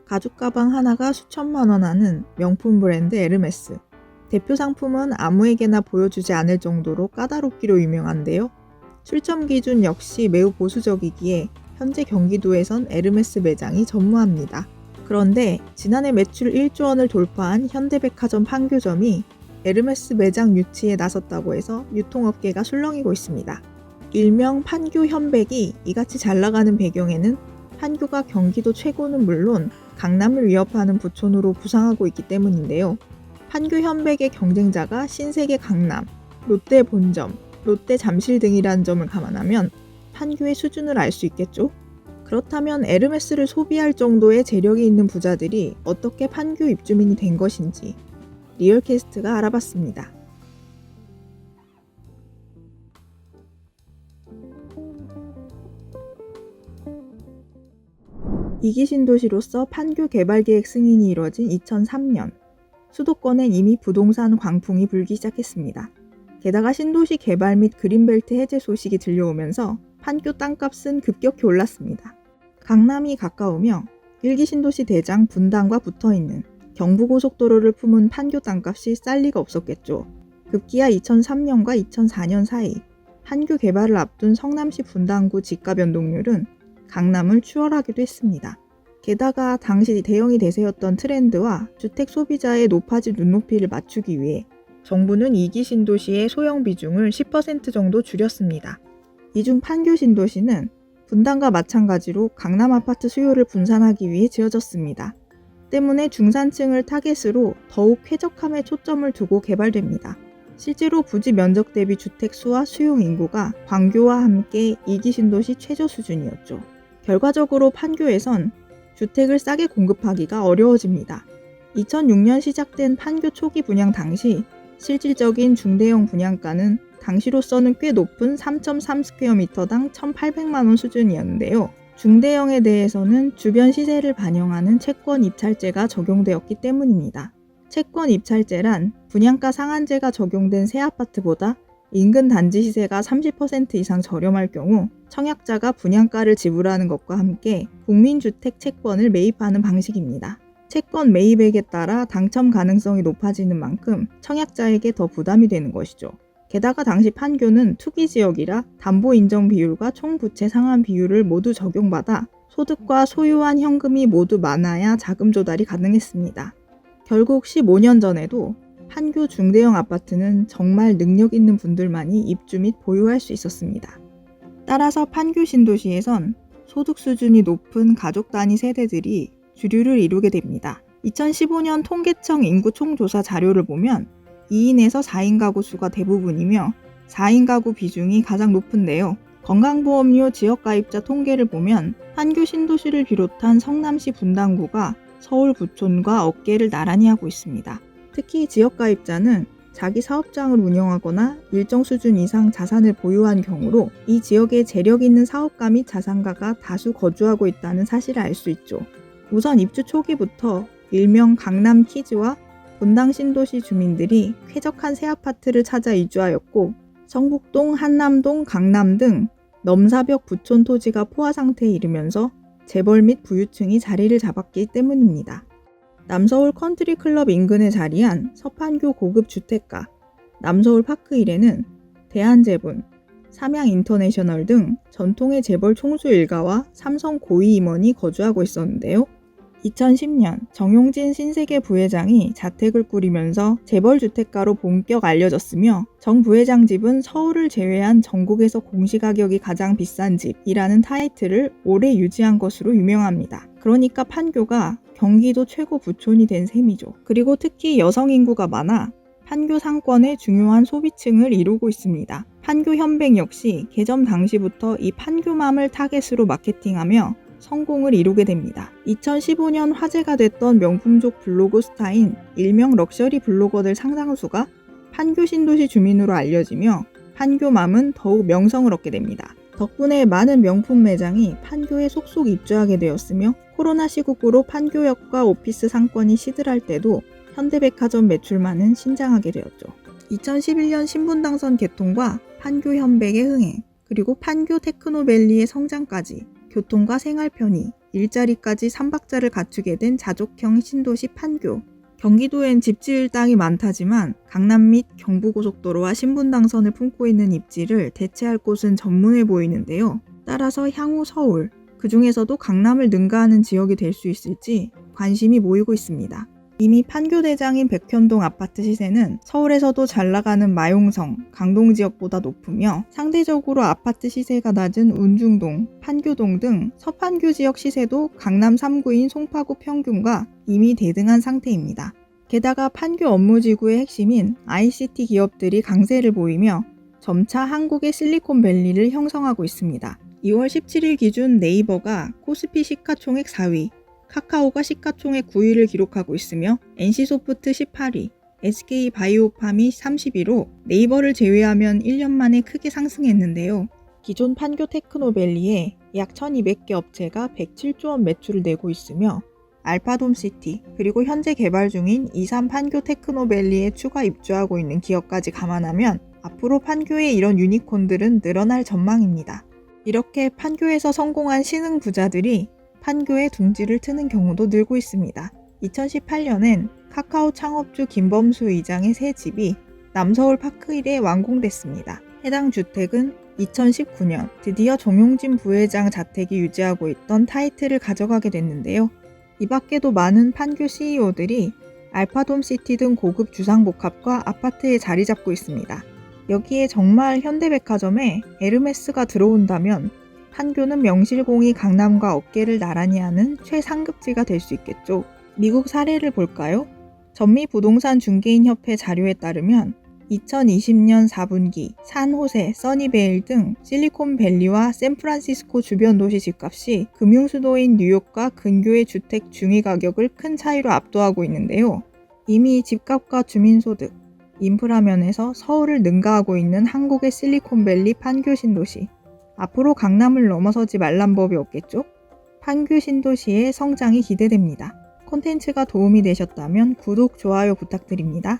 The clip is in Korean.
가죽 가방 하나가 수천만 원 하는 명품 브랜드 에르메스. 대표 상품은 아무에게나 보여주지 않을 정도로 까다롭기로 유명한데요. 출점 기준 역시 매우 보수적이기에 현재 경기도에선 에르메스 매장이 전무합니다. 그런데 지난해 매출 1조 원을 돌파한 현대백화점 판교점이 에르메스 매장 유치에 나섰다고 해서 유통업계가 술렁이고 있습니다. 일명 판교 현백이 이같이 잘 나가는 배경에는 판교가 경기도 최고는 물론 강남을 위협하는 부촌으로 부상하고 있기 때문인데요. 판교 현백의 경쟁자가 신세계 강남, 롯데 본점, 롯데 잠실 등이라는 점을 감안하면 판교의 수준을 알 수 있겠죠? 그렇다면 에르메스를 소비할 정도의 재력이 있는 부자들이 어떻게 판교 입주민이 된 것인지 리얼캐스트가 알아봤습니다. 이기 신도시로서 판교 개발계획 승인이 이뤄진 2003년, 수도권엔 이미 부동산 광풍이 불기 시작했습니다. 게다가 신도시 개발 및 그린벨트 해제 소식이 들려오면서 판교 땅값은 급격히 올랐습니다. 강남이 가까우며 1기 신도시 대장 분당과 붙어있는 경부고속도로를 품은 판교 땅값이 쌀 리가 없었겠죠. 급기야 2003년과 2004년 사이 판교 개발을 앞둔 성남시 분당구 지가 변동률은 강남을 추월하기도 했습니다. 게다가 당시 대형이 대세였던 트렌드와 주택 소비자의 높아진 눈높이를 맞추기 위해 정부는 2기 신도시의 소형 비중을 10% 정도 줄였습니다. 이 중 판교 신도시는 분당과 마찬가지로 강남 아파트 수요를 분산하기 위해 지어졌습니다. 때문에 중산층을 타겟으로 더욱 쾌적함에 초점을 두고 개발됩니다. 실제로 부지 면적 대비 주택 수와 수용 인구가 광교와 함께 2기 신도시 최저 수준이었죠. 결과적으로 판교에선 주택을 싸게 공급하기가 어려워집니다. 2006년 시작된 판교 초기 분양 당시 실질적인 중대형 분양가는 당시로서는 꽤 높은 3.3스퀘어미터당 1,800만 원 수준이었는데요. 중대형에 대해서는 주변 시세를 반영하는 채권 입찰제가 적용되었기 때문입니다. 채권 입찰제란 분양가 상한제가 적용된 새 아파트보다 인근 단지 시세가 30% 이상 저렴할 경우 청약자가 분양가를 지불하는 것과 함께 국민주택 채권을 매입하는 방식입니다. 채권 매입액에 따라 당첨 가능성이 높아지는 만큼 청약자에게 더 부담이 되는 것이죠. 게다가 당시 판교는 투기지역이라 담보인정 비율과 총부채 상환 비율을 모두 적용받아 소득과 소유한 현금이 모두 많아야 자금 조달이 가능했습니다. 결국 15년 전에도 판교 중대형 아파트는 정말 능력 있는 분들만이 입주 및 보유할 수 있었습니다. 따라서 판교 신도시에선 소득 수준이 높은 가족 단위 세대들이 주류를 이루게 됩니다. 2015년 통계청 인구 총조사 자료를 보면 2인에서 4인 가구 수가 대부분이며 4인 가구 비중이 가장 높은데요. 건강보험료 지역가입자 통계를 보면 판교 신도시를 비롯한 성남시 분당구가 서울 부촌과 어깨를 나란히 하고 있습니다. 특히 지역가입자는 자기 사업장을 운영하거나 일정 수준 이상 자산을 보유한 경우로 이 지역에 재력 있는 사업가 및 자산가가 다수 거주하고 있다는 사실을 알 수 있죠. 우선 입주 초기부터 일명 강남 키즈와 분당 신도시 주민들이 쾌적한 새 아파트를 찾아 이주하였고 성북동, 한남동, 강남 등 넘사벽 부촌 토지가 포화 상태에 이르면서 재벌 및 부유층이 자리를 잡았기 때문입니다. 남서울 컨트리클럽 인근에 자리한 서판교 고급 주택가, 남서울 파크힐에는 대한제분, 삼양인터내셔널 등 전통의 재벌 총수 일가와 삼성 고위 임원이 거주하고 있었는데요. 2010년 정용진 신세계 부회장이 자택을 꾸리면서 재벌 주택가로 본격 알려졌으며 정 부회장 집은 서울을 제외한 전국에서 공시가격이 가장 비싼 집이라는 타이틀을 오래 유지한 것으로 유명합니다. 그러니까 판교가 경기도 최고 부촌이 된 셈이죠. 그리고 특히 여성 인구가 많아 판교 상권의 중요한 소비층을 이루고 있습니다. 판교 현백 역시 개점 당시부터 이 판교맘을 타겟으로 마케팅하며 성공을 이루게 됩니다. 2015년 화제가 됐던 명품족 블로그 스타인 일명 럭셔리 블로거들 상당수가 판교 신도시 주민으로 알려지며 판교맘은 더욱 명성을 얻게 됩니다. 덕분에 많은 명품 매장이 판교에 속속 입주하게 되었으며 코로나 시국으로 판교역과 오피스 상권이 시들할 때도 현대백화점 매출만은 신장하게 되었죠. 2011년 신분당선 개통과 판교 현백의 흥행, 그리고 판교 테크노밸리의 성장까지 교통과 생활 편의, 일자리까지 3박자를 갖추게 된 자족형 신도시 판교. 경기도엔 집 지을 땅이 많다지만 강남 및 경부고속도로와 신분당선을 품고 있는 입지를 대체할 곳은 전무해 보이는데요. 따라서 향후 서울, 그 중에서도 강남을 능가하는 지역이 될 수 있을지 관심이 모이고 있습니다. 이미 판교 대장인 백현동 아파트 시세는 서울에서도 잘 나가는 마용성, 강동 지역보다 높으며 상대적으로 아파트 시세가 낮은 운중동, 판교동 등 서판교 지역 시세도 강남 3구인 송파구 평균과 이미 대등한 상태입니다. 게다가 판교 업무지구의 핵심인 ICT 기업들이 강세를 보이며 점차 한국의 실리콘밸리를 형성하고 있습니다. 2월 17일 기준 네이버가 코스피 시가총액 4위, 카카오가 시가총액 9위를 기록하고 있으며 NC소프트 18위, SK바이오팜이 30위로 네이버를 제외하면 1년 만에 크게 상승했는데요. 기존 판교 테크노밸리에 약 1200개 업체가 107조 원 매출을 내고 있으며 알파돔시티 그리고 현재 개발 중인 23 판교 테크노밸리에 추가 입주하고 있는 기업까지 감안하면 앞으로 판교의 이런 유니콘들은 늘어날 전망입니다. 이렇게 판교에서 성공한 신흥 부자들이 판교에 둥지를 트는 경우도 늘고 있습니다. 2018년엔 카카오 창업주 김범수 의장의 새 집이 남서울 파크힐에 완공됐습니다. 해당 주택은 2019년 드디어 정용진 부회장 자택이 유지하고 있던 타이틀을 가져가게 됐는데요. 이 밖에도 많은 판교 CEO들이 알파돔시티 등 고급 주상복합과 아파트에 자리 잡고 있습니다. 여기에 정말 현대백화점에 에르메스가 들어온다면 판교는 명실공히 강남과 어깨를 나란히 하는 최상급지가 될 수 있겠죠. 미국 사례를 볼까요? 전미부동산 중개인협회 자료에 따르면 2020년 4분기 산호세, 써니베일 등 실리콘밸리와 샌프란시스코 주변 도시 집값이 금융수도인 뉴욕과 근교의 주택 중위 가격을 큰 차이로 압도하고 있는데요. 이미 집값과 주민소득, 인프라 면에서 서울을 능가하고 있는 한국의 실리콘밸리 판교 신도시. 앞으로 강남을 넘어서지 말란 법이 없겠죠? 판교 신도시의 성장이 기대됩니다. 콘텐츠가 도움이 되셨다면 구독, 좋아요 부탁드립니다.